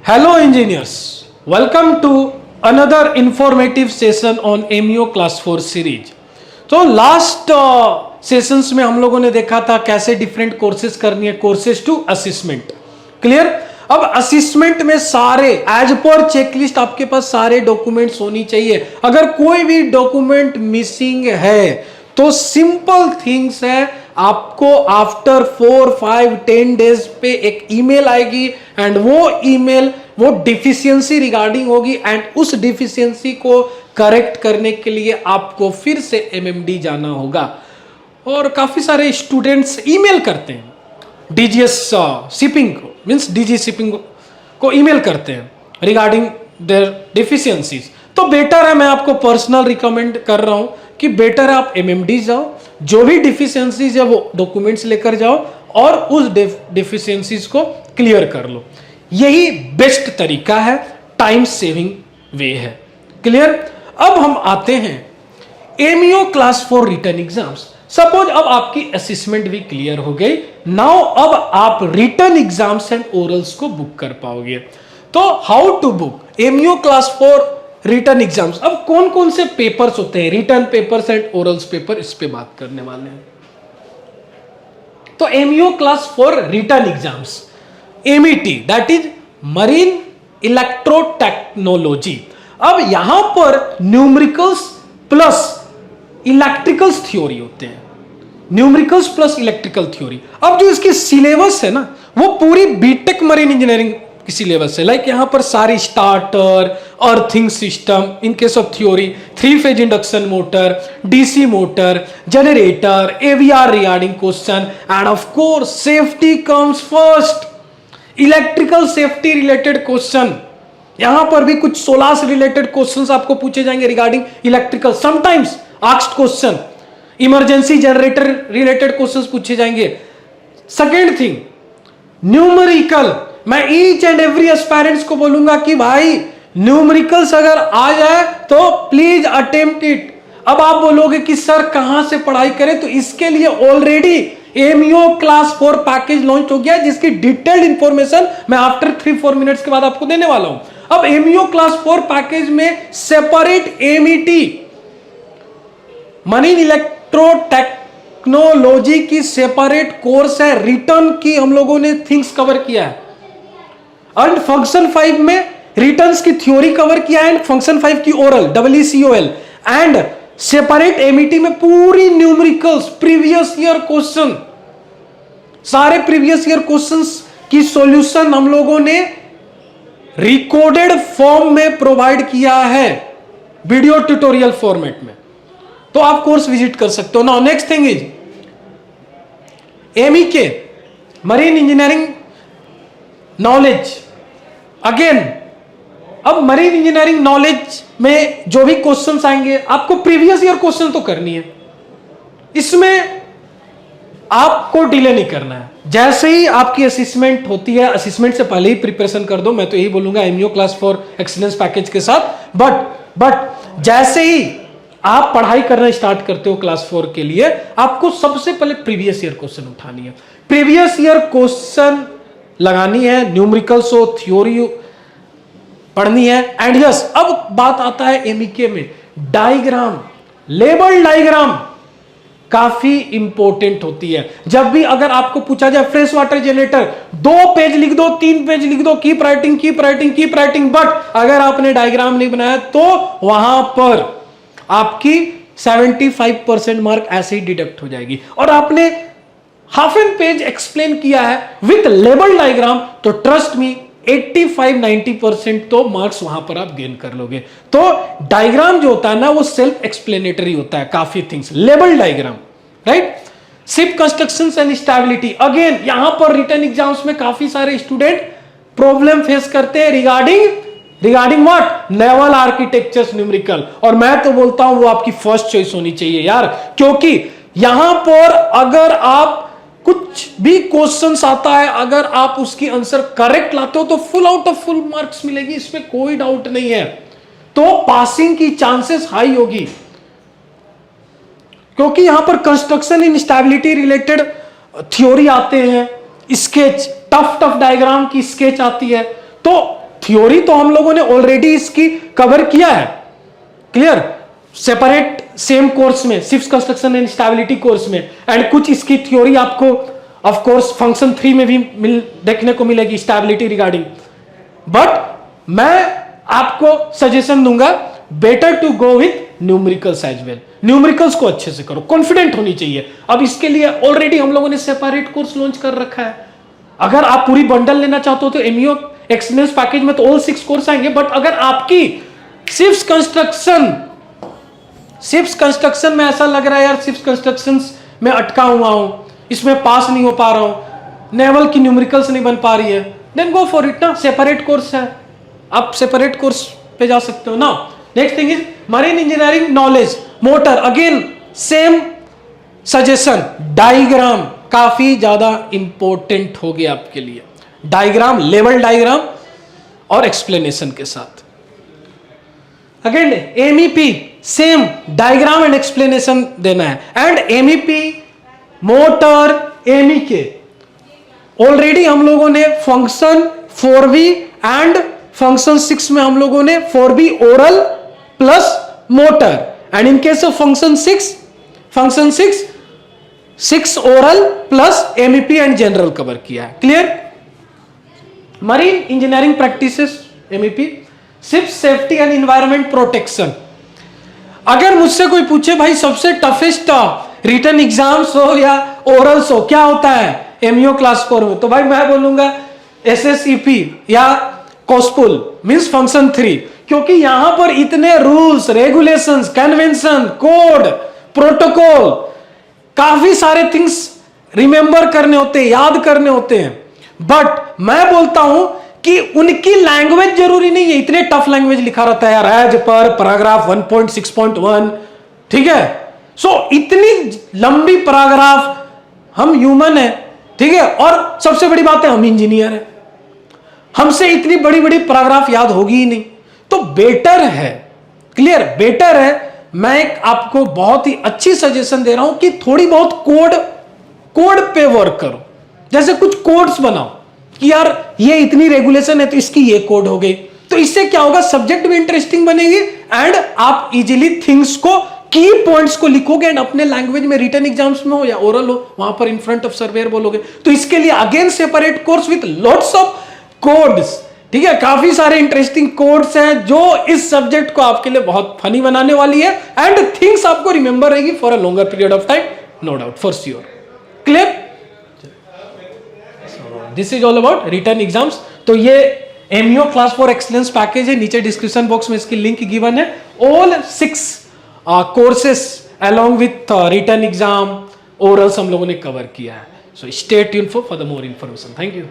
Hello engineers, welcome to another informative session on MEO Class 4 series. तो last sessions में हम लोगों ने देखा था कैसे डिफरेंट कोर्सेज करनी है, कोर्सेज टू असिस्मेंट. क्लियर. अब असिस्मेंट में सारे एज पर चेकलिस्ट आपके पास सारे डॉक्यूमेंट्स होनी चाहिए. अगर कोई भी डॉक्यूमेंट मिसिंग है तो सिंपल थिंग्स है, आपको आफ्टर 4, 5, 10 डेज पे एक ईमेल आएगी एंड वो ईमेल वो डिफिशियंसी रिगार्डिंग होगी एंड उस डिफिशियंसी को करेक्ट करने के लिए आपको फिर से एमएमडी जाना होगा. और काफी सारे स्टूडेंट्स ईमेल करते हैं डीजीएस शिपिंग को, मींस डीजी शिपिंग को ईमेल करते हैं रिगार्डिंग देयर डिफिशियंसीज. तो बेटर है, मैं आपको पर्सनल रिकमेंड कर रहा हूं कि बेटर है आप एमएमडी जाओ, जो भी डिफिशियंसीज है वो डॉक्यूमेंट्स लेकर जाओ और उस डिफिशियंसीज को क्लियर कर लो. यही बेस्ट तरीका है, टाइम सेविंग वे है. क्लियर. अब हम आते हैं MEO class 4 written exams. Suppose अब आपकी असेसमेंट भी क्लियर हो गई. नाउ अब आप रिटन एग्जाम्स एंड ओरल्स को बुक कर पाओगे. तो how to book MEO class 4 written exams. अब कौन कौन से पेपर्स होते हैं, written papers and orals paper, इस पे बात करने वाले हैं. तो MEO class 4 written exams, MET that is marine electrotechnology. अब यहां पर न्यूमेरिकल्स प्लस इलेक्ट्रिकल्स थ्योरी होते हैं, न्यूमेरिकल्स प्लस इलेक्ट्रिकल थ्योरी. अब जो इसकी सिलेबस है ना वो पूरी बीटेक मरीन इंजीनियरिंग की सिलेबस है. लाइक यहां पर सारी starter, earthing system, in case of theory 3 phase induction motor, DC motor, generator, AVR regarding question end of course safety comes first. Electrical safety related question, यहां पर भी कुछ 16 से रिलेटेड क्वेश्चंस आपको पूछे जाएंगे regarding electrical. Sometimes asked question, emergency generator related questions पूछे जाएंगे. Second thing numerical. मैं ईच एंड एवरी एस्पायरेंट्स को बोलूंगा कि भाई न्यूमेरिकल्स अगर आ जाए तो प्लीज अटेम्प्ट इट. अब आप बोलोगे कि सर कहां से पढ़ाई करें, तो इसके लिए already MEO class 4 package launch हो गया जिसकी डिटेल्ड इंफॉर्मेशन मैं आफ्टर 3-4 मिनट्स के बाद आपको देने वाला हूं. अब एमईओ क्लास 4 पैकेज में सेपरेट एमईटी मरीन इलेक्ट्रोटेक्नोलॉजी की सेपरेट कोर्स है. रिटर्न की हम लोगों ने थिंग्स कवर किया है एंड फंक्शन 5 में रिटर्न्स की थ्योरी कवर किया है एंड फंक्शन 5 की oral WCOL and separate MET में पूरी न्यूमेरिकल्स प्रीवियस ईयर क्वेश्चन, सारे प्रीवियस ईयर क्वेश्चंस की सॉल्यूशन हम लोगों ने रिकॉर्डेड फॉर्म में प्रोवाइड किया है, वीडियो ट्यूटोरियल फॉर्मेट में. तो आप कोर्स विजिट कर सकते हो. Now next thing is MEK marine engineering knowledge. Again अब मरीन इंजीनियरिंग नॉलेज में जो भी क्वेश्चंस आएंगे आपको प्रीवियस ईयर क्वेश्चन तो करनी है, इसमें आपको डिले नहीं करना है. जैसे ही आपकी असेसमेंट होती है, असेसमेंट से पहले ही प्रिपरेशन कर दो. मैं तो यही बोलूंगा एमईओ क्लास 4 एक्सीलेंस पैकेज के साथ. बट जैसे ही आप पढ़ाई करना स्टार्ट करते हो क्लास 4 के लिए, आपको सबसे पहले प्रीवियस ईयर क्वेश्चन उठानी है, प्रीवियस ईयर क्वेश्चन लगानी है, न्यूमेरिकल्स हो, थ्योरी पढ़नी है. एंड यस, अब बात आता है एमईके में डायग्राम, लेबल डायग्राम काफी इंपॉर्टेंट होती है. जब भी अगर आपको पूछा जाए फ्रेश वाटर जनरेटर, 2 पेज लिख दो, 3 पेज लिख दो, कीप राइटिंग, बट अगर आपने डायग्राम नहीं बनाया तो वहां पर आपकी 75% मार्क ऐसे ही डिडक्ट हो जाएगी. और आपने हाफ एन पेज एक्सप्लेन किया है विथ लेबल डायग्राम, तो ट्रस्ट मी 85-90% तो मार्क्स वहां पर आप गेन कर लोगे. तो डायग्राम जो होता है ना वो सेल्फ एक्सप्लेनेटरी होता है, काफी things. Label diagram, right. Ship construction and stability, again यहां पर रिटन एग्जाम्स में काफी सारे स्टूडेंट प्रॉब्लम फेस करते हैं regarding what, naval architectures numerical. और मैं तो बोलता हूं वो आपकी फर्स्ट चॉइस होनी चाहिए यार, क्योंकि यहां पर अगर आप कुछ भी क्वेश्चंस आता है, अगर आप उसकी आंसर करेक्ट लाते हो तो full out of full marks मिलेगी, इसमें कोई डाउट नहीं है. तो पासिंग की चांसेस हाई होगी, क्योंकि यहां पर कंस्ट्रक्शन इन स्टेबिलिटी रिलेटेड थ्योरी आते हैं, स्केच, टफ डायग्राम की स्केच आती है. तो थ्योरी तो हम लोगों ने ऑलरेडी इसकी कवर किया है, क्लियर, सेपरेट सेम कोर्स में, ships construction and stability course में, एंड कुछ इसकी थ्योरी आपको ऑफ कोर्स फंक्शन 3 में भी देखने को मिलेगी, स्टेबिलिटी रिगार्डिंग। बट मैं आपको सजेशन दूंगा, better to go with numericals as well. Numericals को अच्छे से करो, कॉन्फिडेंट होनी चाहिए। अब इसके लिए ऑलरेडी हम लोगों ने सेपरेट कोर्स लॉन्च कर रखा है। अगर आप पूरी बंडल लेना चाहते हो तो एमईओ एक्सीलेंस पैकेज में तो ऑल 6 कोर्स आएंगे। बट अगर आपकी शिप्स कंस्ट्रक्शन में ऐसा लग रहा है यार शिप्स कंस्ट्रक्शन में अटका हुआ हूं, इसमें पास नहीं हो पा रहा हूं, नेवल की न्यूमेरिकल्स नहीं बन पा रही है, देन गो फॉर इट ना, सेपरेट कोर्स है, आप सेपरेट कोर्स पे जा सकते हो ना। Next thing is marine engineering knowledge motor, again same suggestion, diagram काफी ज्यादा इंपॉर्टेंट हो गया आपके लिए। डायग्राम, लेवल डायग्राम और एक्सप्लेनेशन के साथ। Again MEP same diagram and explanation देना है। And MEP motor MEK already हम लोगों ने फंक्शन 4b एंड फंक्शन 6 में हम लोगों ने 4b oral plus motor, and in case of function 6 oral plus MEP and general cover किया है। Clear? Marine engineering practices MEP, ships safety and environment protection. अगर मुझसे कोई पूछे भाई सबसे टफेस्ट रिटन एग्जाम्स हो या ओरल्स हो क्या होता है एमईओ क्लास 4 में, तो भाई मैं बोलूंगा एसएसईपी या कोस्पुल मींस फंक्शन 3, क्योंकि यहां पर इतने rules, regulations, convention, code, protocol, काफी सारे थिंग्स रिमेंबर करने होते हैं, याद करने होते हैं। बट मैं बोलता हूं कि उनकी लैंग्वेज जरूरी नहीं है, इतने टफ लैंग्वेज लिखा रहता है यार, एज पर पैराग्राफ 1.6.1, ठीक है। सो इतनी लंबी पैराग्राफ, हम ह्यूमन है, ठीक है, और सबसे बड़ी बात है हम इंजीनियर है, हमसे इतनी बड़ी बड़ी पैराग्राफ याद होगी ही नहीं। तो बेटर है, क्लियर, बेटर है, मैं एक आपको बहुत ही अच्छी सजेशन दे रहा हूं कि थोड़ी बहुत कोड पे वर्क करो। जैसे कुछ कोड्स बनाओ कि यार ये इतनी रेगुलेशन है तो इसकी ये कोड हो गई, तो इससे क्या होगा, सब्जेक्ट भी इंटरेस्टिंग बनेगी एंड आप इजीली थिंग्स को, की पॉइंट्स को लिखोगे एंड अपने लैंग्वेज में रिटन एग्जाम्स में हो या ओरल हो वहां पर इन फ्रंट ऑफ सर्वेयर बोलोगे। तो इसके लिए again separate course with lots of codes, ठीक है, काफी सारे इंटरेस्टिंग कोड्स हैं जो इस सब्जेक्ट को आपके लिए बहुत फनी बनाने वाली है एंड थिंग्स आपको रिमेंबर रहेगी for a longer period of time, no doubt, for sure. Clear? This is all about written exams. तो ये एमईओ क्लास 4 एक्सीलेंस पैकेज है, नीचे डिस्क्रिप्शन बॉक्स में इसकी लिंक गिवन है। All 6 courses along with written exam, orals हम लोगों ने कवर किया है। So stay tuned for the more information. Thank you.